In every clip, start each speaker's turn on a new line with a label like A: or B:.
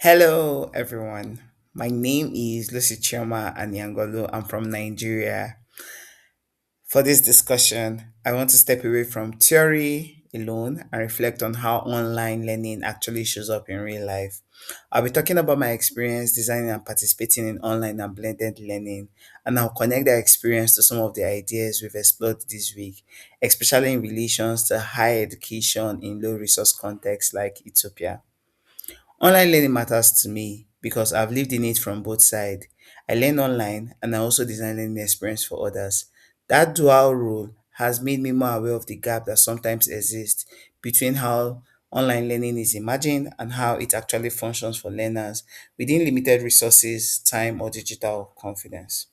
A: Hello, everyone. My name is Lucy Chioma Anyangolu. I'm from Nigeria. For this discussion, I want to step away from theory alone and reflect on how online learning actually shows up in real life. I'll be talking about my experience designing and participating in online and blended learning, and I'll connect that experience to some of the ideas we've explored this week, especially in relations to higher education in low resource contexts like Ethiopia. Online learning matters to me because I've lived in it from both sides. I learn online and I also design learning experience for others. That dual role has made me more aware of the gap that sometimes exists between how online learning is imagined and how it actually functions for learners within limited resources, time, or digital confidence.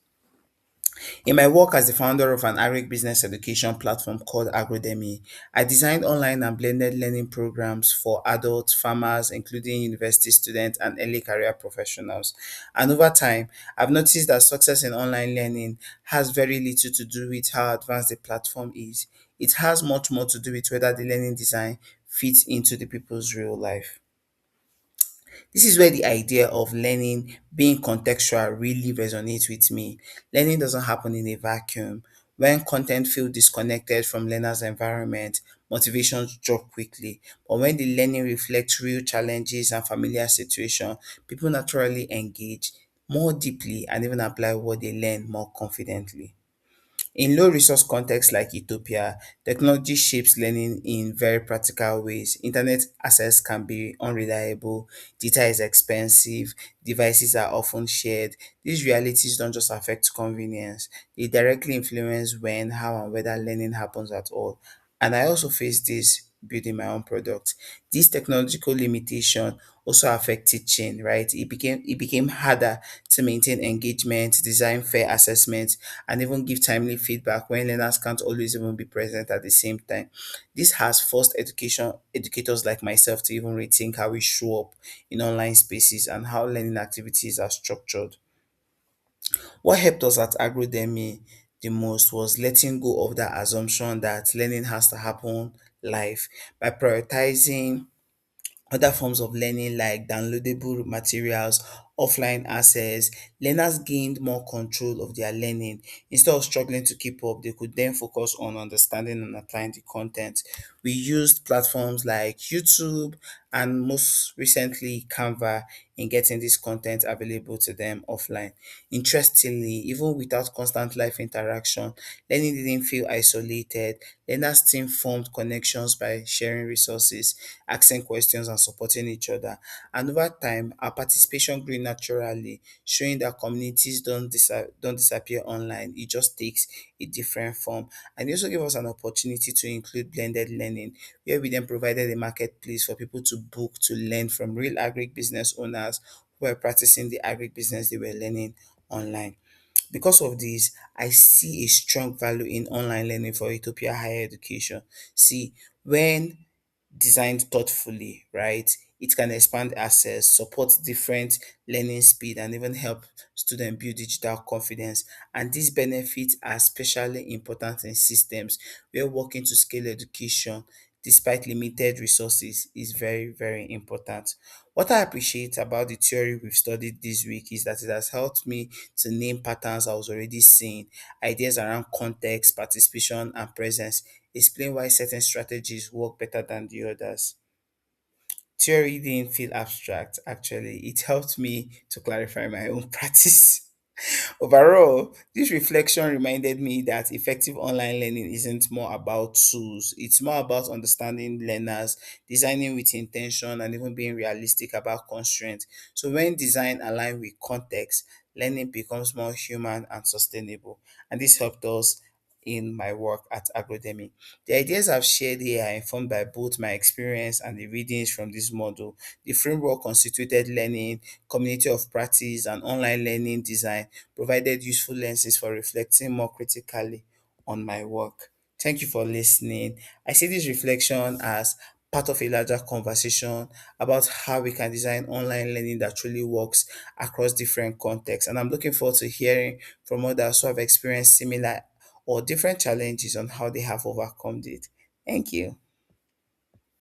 A: In my work as the founder of an agribusiness education platform called Agrodemy, I designed online and blended learning programs for adult farmers, including university students and early career professionals. And over time, I've noticed that success in online learning has very little to do with how advanced the platform is. It has much more to do with whether the learning design fits into the people's real life. This is where the idea of learning being contextual really resonates with me. Learning doesn't happen in a vacuum. When content feels disconnected from learners' environment, motivations drop quickly. But when the learning reflects real challenges and familiar situations, people naturally engage more deeply and even apply what they learn more confidently. In low resource contexts like Ethiopia, technology shapes learning in very practical ways. Internet access can be unreliable, data is expensive, devices are often shared. These realities don't just affect convenience, they directly influence when, how, and whether learning happens at all. And I also face this building my own product. This technological limitation also affect teaching, right? It became harder to maintain engagement, design fair assessments, and even give timely feedback when learners can't always even be present at the same time. This has forced educators like myself to even rethink how we show up in online spaces and how learning activities are structured. What helped us at Agrodemy the most was letting go of that assumption that learning has to happen live by prioritizing other forms of learning like downloadable materials, offline access. Learners gained more control of their learning. Instead of struggling to keep up, they could then focus on understanding and applying the content. We used platforms like YouTube and most recently Canva in getting this content available to them offline. Interestingly, even without constant live interaction, learning didn't feel isolated. Learners team formed connections by sharing resources, asking questions, and supporting each other. And over time, our participation grew naturally, showing that communities don't disappear online. It just takes a different form. And it also gave us an opportunity to include blended learning, where we then provided a marketplace for people to book to learn from real agribusiness owners who are practicing the agribusiness they were learning online. Because of this, I see a strong value in online learning for Ethiopia higher education. See, when designed thoughtfully, right? It can expand access, support different learning speed, and even help students build digital confidence. And these benefits are especially important in systems where working to scale education despite limited resources is very, very important. What I appreciate about the theory we've studied this week is that it has helped me to name patterns I was already seeing, ideas around context, participation, and presence, explain why certain strategies work better than the others. Theory didn't feel abstract, actually. It helped me to clarify my own practice. Overall, this reflection reminded me that effective online learning isn't more about tools, it's more about understanding learners, designing with intention, and even being realistic about constraints. So, when design aligns with context, learning becomes more human and sustainable. And this helped us in my work at Agrodemy. The ideas I've shared here are informed by both my experience and the readings from this model. The framework constituted learning, community of practice, and online learning design provided useful lenses for reflecting more critically on my work. Thank you for listening. I see this reflection as part of a larger conversation about how we can design online learning that truly works across different contexts. And I'm looking forward to hearing from others who have experienced similar or different challenges on how they have overcome it. Thank you.